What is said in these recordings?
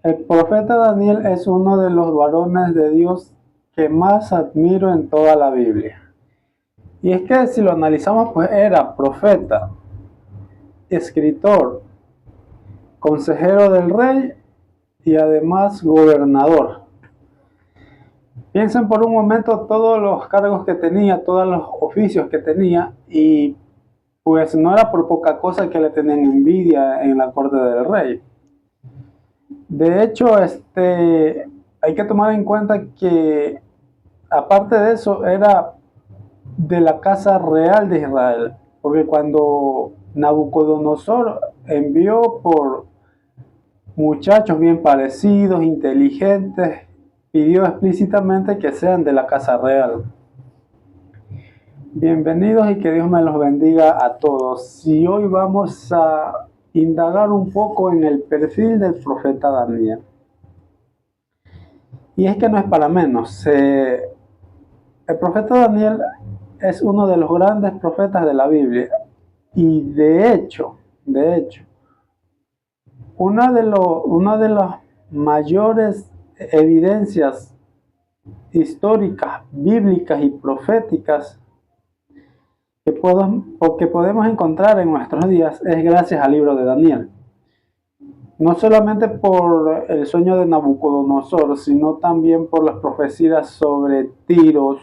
El profeta Daniel es uno de los varones de Dios que más admiro en toda la Biblia. Y es que si lo analizamos, pues era profeta, escritor, consejero del rey y además gobernador. Piensen por un momento todos los cargos que tenía, todos los oficios que tenía, y pues no era por poca cosa que le tenían envidia en la corte del rey. De hecho, hay que tomar en cuenta que aparte de eso era de la casa real de Israel, porque cuando Nabucodonosor envió por muchachos bien parecidos, inteligentes, pidió explícitamente que sean de la casa real. Bienvenidos y que Dios me los bendiga a todos. Y hoy vamos a indagar un poco en el perfil del profeta Daniel. Y es que no es para menos. El profeta Daniel es uno de los grandes profetas de la Biblia. Y de hecho, una de las mayores evidencias históricas, bíblicas y proféticas que podemos encontrar en nuestros días es gracias al libro de Daniel. No solamente por el sueño de Nabucodonosor, sino también por las profecías sobre Tiro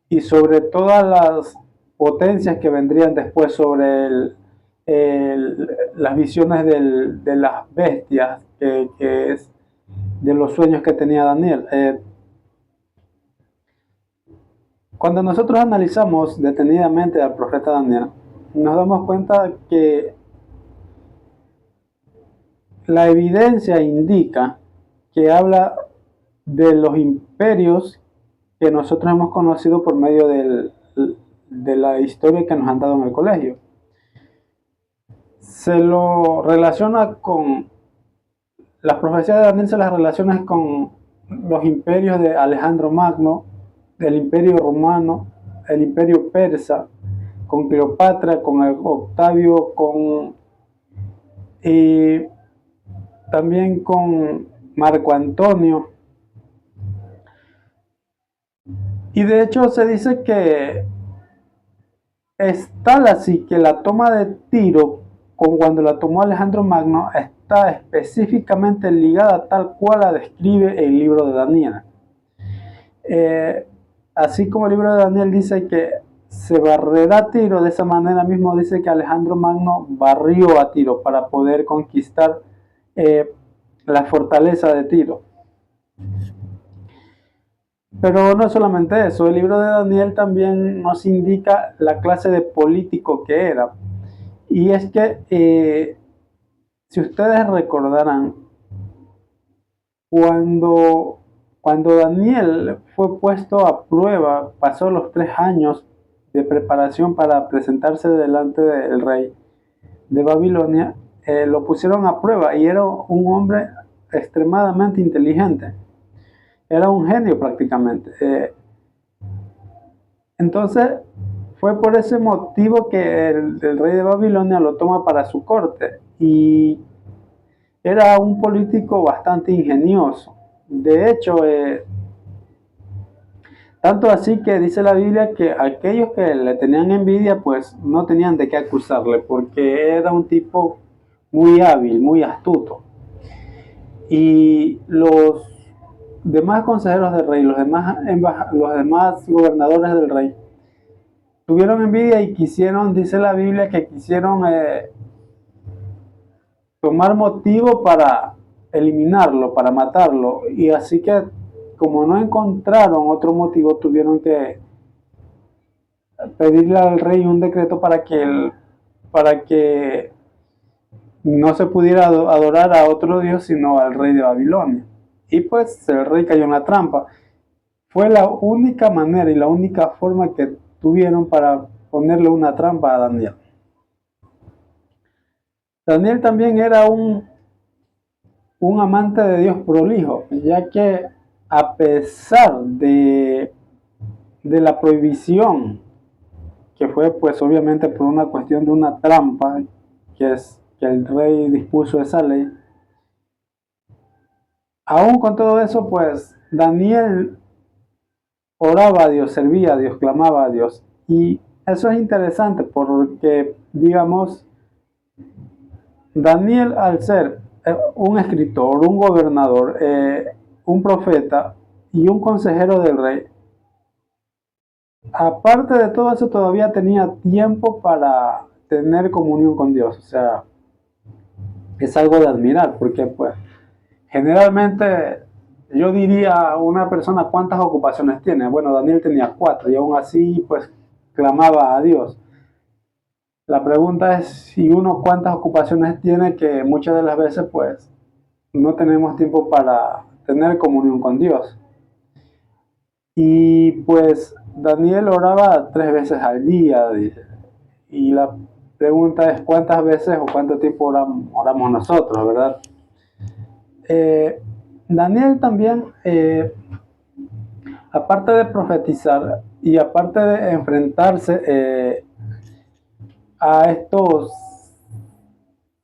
y sobre todas las potencias que vendrían después sobre las visiones de las bestias, que es de los sueños que tenía Daniel. Cuando nosotros analizamos detenidamente al profeta Daniel, nos damos cuenta que la evidencia indica que habla de los imperios que nosotros hemos conocido por medio de la historia que nos han dado en el colegio. Se lo relaciona con, las profecías de Daniel se las relaciona con los imperios de Alejandro Magno, del imperio romano, el imperio persa, con Cleopatra, con Octavio, y también con Marco Antonio. Y de hecho se dice que es tal así que la toma de Tiro, con cuando la tomó Alejandro Magno, está específicamente ligada tal cual la describe el libro de Daniel. Así como el libro de Daniel dice que se barrerá Tiro, de esa manera mismo dice que Alejandro Magno barrió a Tiro para poder conquistar la fortaleza de Tiro. Pero no solamente eso, el libro de Daniel también nos indica la clase de político que era. Y es que, si ustedes recordarán, cuando, cuando Daniel fue puesto a prueba, pasó los 3 años de preparación para presentarse delante del rey de Babilonia, lo pusieron a prueba y era un hombre extremadamente inteligente. Era un genio prácticamente. Entonces, fue por ese motivo que el rey de Babilonia lo toma para su corte. Y era un político bastante ingenioso. De hecho, tanto así que dice la Biblia que aquellos que le tenían envidia, pues no tenían de qué acusarle, porque era un tipo muy hábil, muy astuto. Y los demás consejeros del rey, los demás gobernadores del rey, tuvieron envidia y quisieron, dice la Biblia, que quisieron tomar motivo para eliminarlo, para matarlo. Y así que, como no encontraron otro motivo, tuvieron que pedirle al rey un decreto para que no se pudiera adorar a otro dios, sino al rey de Babilonia. Y pues el rey cayó en la trampa. Fue la única manera y la única forma que tuvieron para ponerle una trampa a Daniel. Daniel también era un amante de Dios prolijo, ya que a pesar de la prohibición, que fue pues obviamente por una cuestión de una trampa, que es que el rey dispuso esa ley, Aún con todo eso, pues Daniel oraba a Dios, servía a Dios, clamaba a Dios. Y eso es interesante porque, digamos, Daniel al ser un escritor, un gobernador, un profeta y un consejero del rey, aparte de todo eso todavía tenía tiempo para tener comunión con Dios. O sea, es algo de admirar porque pues generalmente yo diría a una persona cuántas ocupaciones tiene. Bueno, Daniel tenía 4 y aún así pues clamaba a Dios. La pregunta es si uno cuántas ocupaciones tiene, que muchas de las veces pues no tenemos tiempo para tener comunión con Dios. Y pues Daniel oraba 3 veces al día, dice. Y la pregunta es cuántas veces o cuánto tiempo oramos nosotros, ¿verdad? Eh, Daniel también, aparte de profetizar y aparte de enfrentarse a estos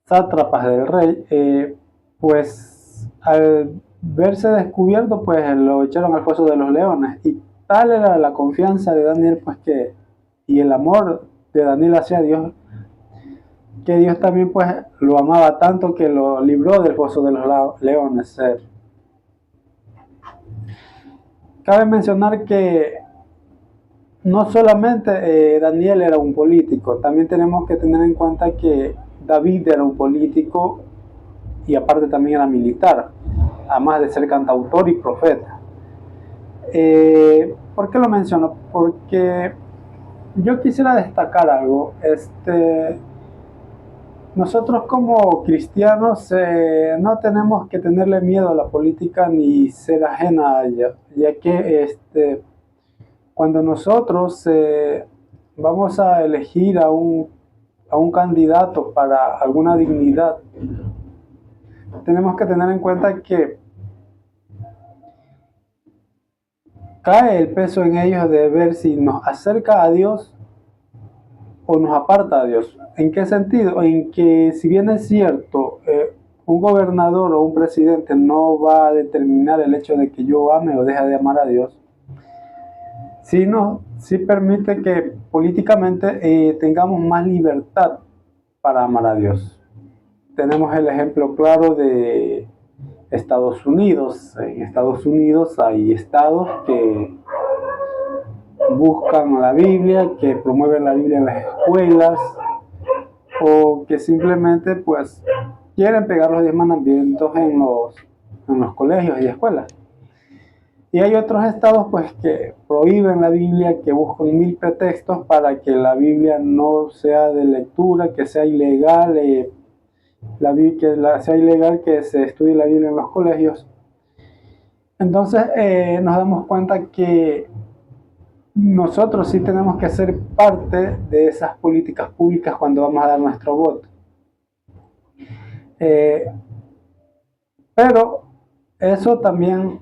sátrapas del rey, pues al verse descubierto, pues lo echaron al foso de los leones. Y tal era la confianza de Daniel, pues que, y el amor de Daniel hacia Dios, que Dios también pues lo amaba tanto que lo libró del foso de los leones. Cabe mencionar que no solamente Daniel era un político, también tenemos que tener en cuenta que David era un político y aparte también era militar, además de ser cantautor y profeta. ¿Por qué lo menciono? Porque yo quisiera destacar algo. Nosotros como cristianos no tenemos que tenerle miedo a la política ni ser ajena a ella, ya que cuando nosotros vamos a elegir a un candidato para alguna dignidad, tenemos que tener en cuenta que cae el peso en ellos de ver si nos acerca a Dios o nos aparta a Dios. ¿En qué sentido? En que si bien es cierto, un gobernador o un presidente no va a determinar el hecho de que yo ame o deje de amar a Dios, sino sí permite que políticamente tengamos más libertad para amar a Dios. Tenemos el ejemplo claro de Estados Unidos. En Estados Unidos hay estados que buscan la Biblia, que promueven la Biblia en las escuelas, o que simplemente pues quieren pegar los 10 mandamientos en los colegios y escuelas. Y hay otros estados pues que prohíben la Biblia, que buscan 1000 pretextos para que la Biblia no sea de lectura, que sea ilegal, sea ilegal que se estudie la Biblia en los colegios. Entonces nos damos cuenta que nosotros sí tenemos que ser parte de esas políticas públicas cuando vamos a dar nuestro voto. Pero eso también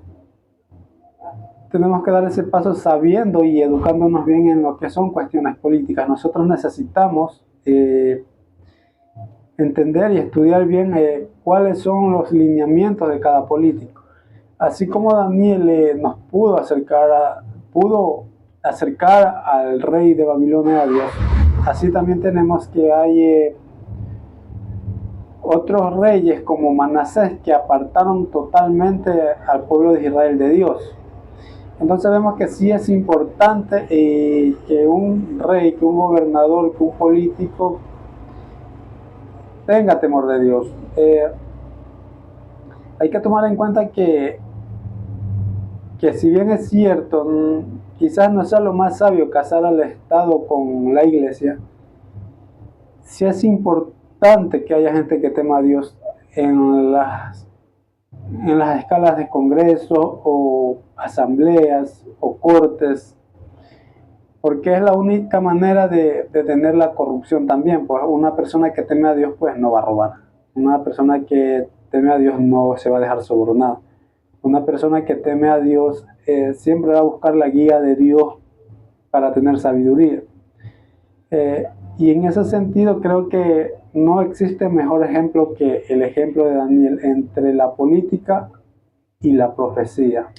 tenemos que dar ese paso sabiendo y educándonos bien en lo que son cuestiones políticas. Nosotros necesitamos entender y estudiar bien cuáles son los lineamientos de cada político. Así como Daniel nos pudo acercar al rey de Babilonia a Dios, así también tenemos que hay otros reyes como Manasés que apartaron totalmente al pueblo de Israel de Dios. Entonces vemos que sí es importante que un rey, que un gobernador, que un político tenga temor de Dios. Hay que tomar en cuenta que si bien es cierto, quizás no sea lo más sabio casar al Estado con la iglesia, sí es importante que haya gente que tema a Dios en las escalas de congreso o asambleas o cortes, porque es la única manera de detener la corrupción también. Pues una persona que teme a Dios pues no va a robar, una persona que teme a Dios no se va a dejar sobornar, una persona que teme a Dios siempre va a buscar la guía de Dios para tener sabiduría. Y en ese sentido creo que no existe mejor ejemplo que el ejemplo de Daniel entre la política y la profecía.